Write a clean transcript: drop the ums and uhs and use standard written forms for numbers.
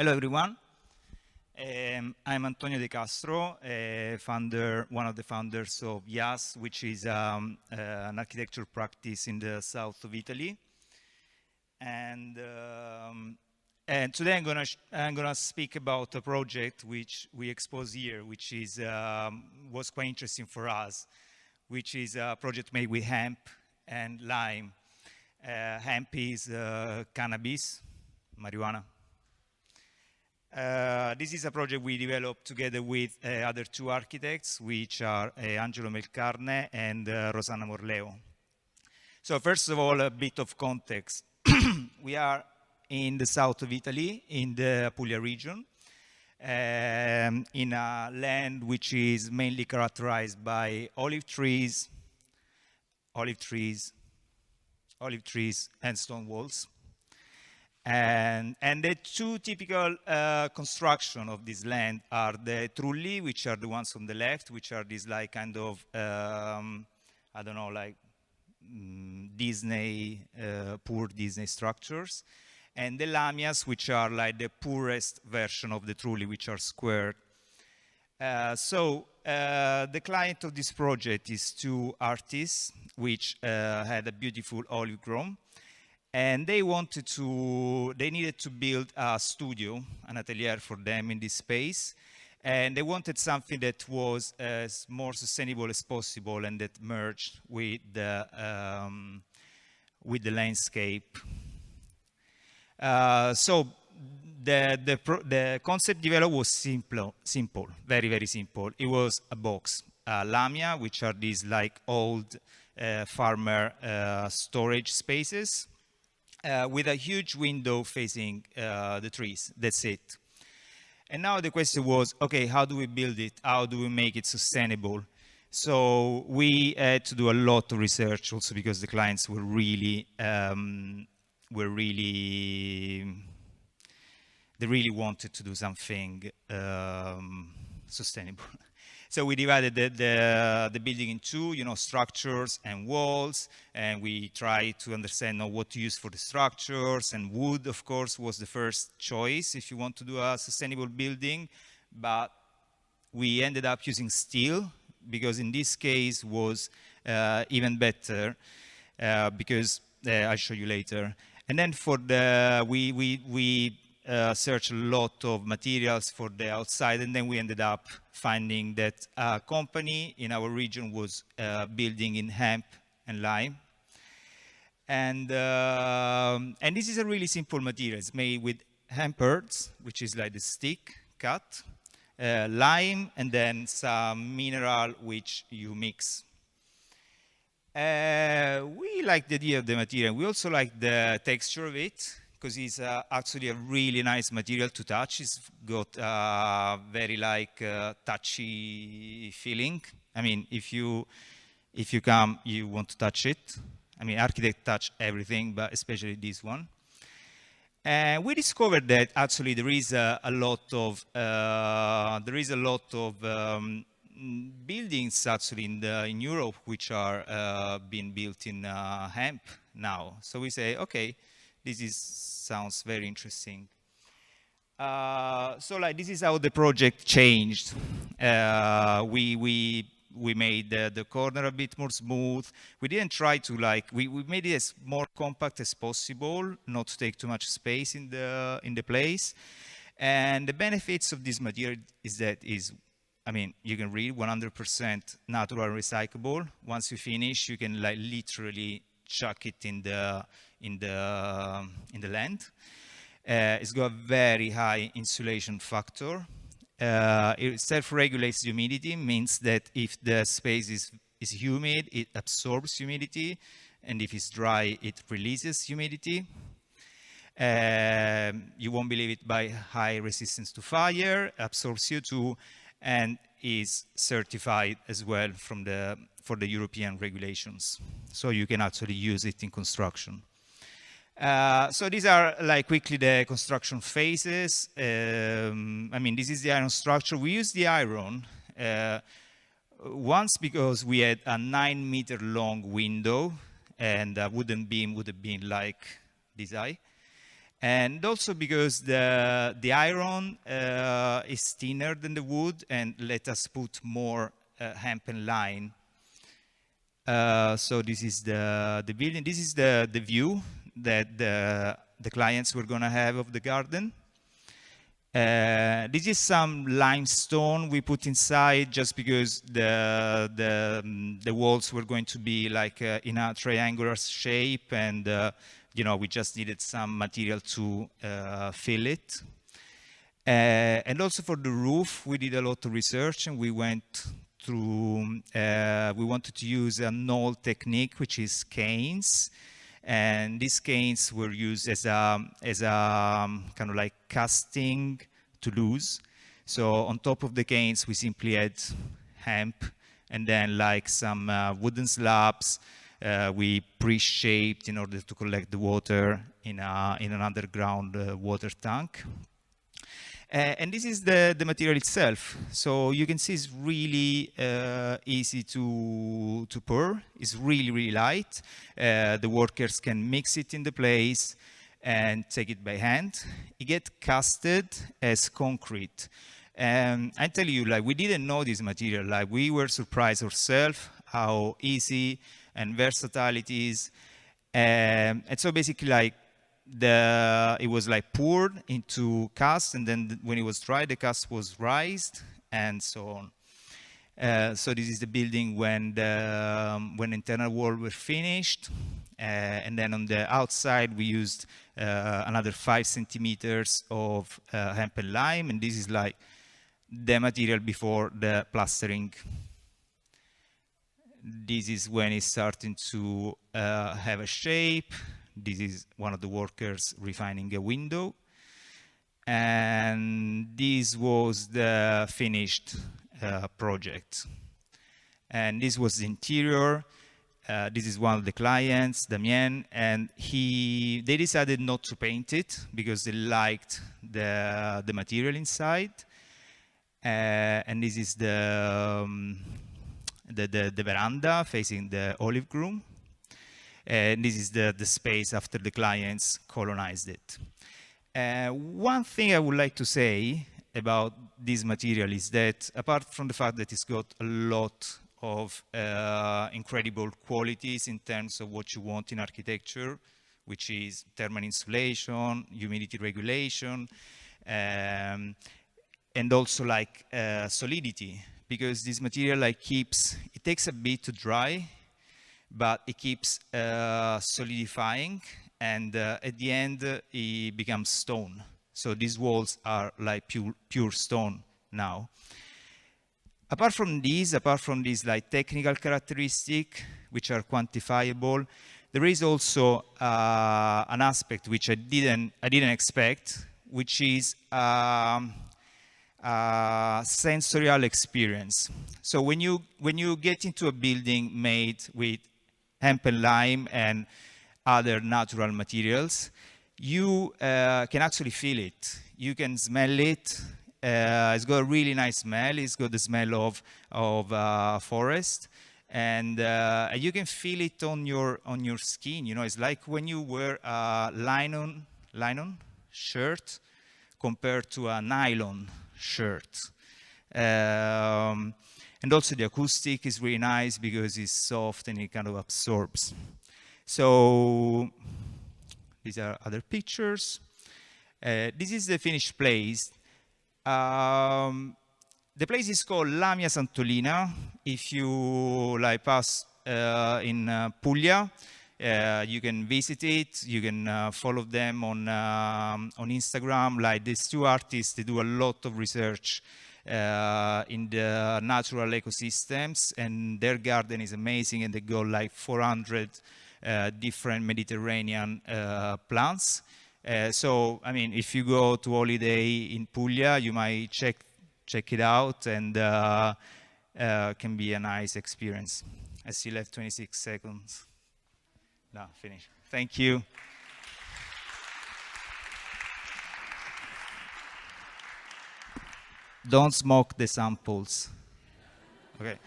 Hello, everyone. I'm Antonio De Castro, one of the founders of YAS, which is an architecture practice in the south of Italy. And today I'm gonna speak about a project which we expose here, which is was quite interesting for us, which is a project made with hemp and lime. Hemp is cannabis, marijuana. This is a project we developed together with other two architects, which are Angelo Melcarne and Rosanna Morleo. So first of all, a bit of context. We are in the south of Italy, in the Puglia region, in a land which is mainly characterized by olive trees, and stone walls. And the two typical construction of this land are the trulli, which are the ones on the left, which are these like kind of, I don't know, like Disney, poor Disney structures. And the lamias, which are like the poorest version of the trulli, which are squared. The client of this project is two artists, which had a beautiful olive grove. And they needed to build a studio, an atelier for them in this space. And they wanted something that was as more sustainable as possible and that merged with the landscape. The concept developed was simple, very, very simple. It was a box, lamia, which are these like old farmer storage spaces. With a huge window facing the trees. That's it. And now the question was, okay, how do we build it? How do we make it sustainable? So we had to do a lot of research also because the clients were really, they really wanted to do something sustainable. So we divided the building in two, structures and walls, and we tried to understand what to use for the structures, and wood, of course, was the first choice if you want to do a sustainable building, but we ended up using steel, because in this case was even better, because I'll show you later. And then for we searched a lot of materials for the outside, and then we ended up finding that a company in our region was building in hemp and lime. And this is a really simple material. It's made with hemp earths, which is like the stick cut, lime, and then some mineral which you mix. We like the idea of the material. We also like the texture of it, because it's actually a really nice material to touch. It's got a very touchy feeling. I mean, if you come, you want to touch it. I mean, architects touch everything, but especially this one. And we discovered that actually there is a lot of buildings actually in Europe which are being built in hemp now. So we say, okay, this sounds very interesting. This is how the project changed. We made the corner a bit more smooth. We didn't try to we made it as more compact as possible, not to take too much space in the place. And the benefits of this material I mean, you can read 100% natural and recyclable. Once you finish, you can literally chuck it in the land. It's got a very high insulation factor. It self-regulates humidity, means that if the space is humid, it absorbs humidity, and if it's dry, it releases humidity. You won't believe it, by high resistance to fire, absorbs CO2, and is certified as well for the European regulations. So you can actually use it in construction. So these are quickly the construction phases. I mean, this is the iron structure. We use the iron once because we had a 9-meter long window, and a wooden beam would have been like this high. And also because the iron is thinner than the wood, and let us put more hemp and line. So this is the building. This is the view that the clients were going to have of the garden. This is some limestone we put inside just because the walls were going to be like in a triangular shape, and you know, we just needed some material to fill it. And also for the roof, we did a lot of research, and we went through, we wanted to use a knoll technique, which is canes. And these canes were used as a kind of like casting to lose. So on top of the canes, we simply had hemp, and then like some wooden slabs we pre-shaped in order to collect the water in an underground water tank. And this is the material itself. So you can see it's really easy to pour. It's really, really light. The workers can mix it in the place and take it by hand. It gets casted as concrete. And I tell you, like, we didn't know this material. Like, we were surprised ourselves how easy and versatile it is. And so basically, like, it was like poured into cast, and then when it was dry, the cast was raised, and so on. So this is the building when internal walls were finished, and then on the outside we used another 5 centimeters of hemp and lime, and this is like the material before the plastering. This is when it's starting to have a shape. This is one of the workers refining a window. And this was the finished project. And this was the interior. This is one of the clients, Damien, and they decided not to paint it because they liked the material inside. And this is the veranda facing the olive grove. And this is the space after the clients colonized it. One thing I would like to say about this material is that, apart from the fact that it's got a lot of incredible qualities in terms of what you want in architecture, which is thermal insulation, humidity regulation, and also like solidity, because this material like it takes a bit to dry, but it keeps solidifying, and at the end it becomes stone. So these walls are like pure stone now. Apart from this like technical characteristic, which are quantifiable, there is also an aspect which I didn't expect, which is sensorial experience. So when you get into a building made with hemp and lime and other natural materials, you can actually feel it. You can smell it. It's got a really nice smell. It's got the smell of forest, and you can feel it on your skin. You know, it's like when you wear a linen shirt compared to a nylon shirt. And also the acoustic is really nice because it's soft and it kind of absorbs. So these are other pictures. This is the finished place. The place is called Lamia Santolina. If you like pass in Puglia, you can visit it. You can follow them on Instagram. Like these two artists, they do a lot of research in the natural ecosystems, and their garden is amazing, and they got like 400 different Mediterranean plants. So, I mean, if you go to holiday in Puglia, you might check it out, and can be a nice experience. I still have 26 seconds. No, finish. Thank you. Don't smoke the samples. Okay.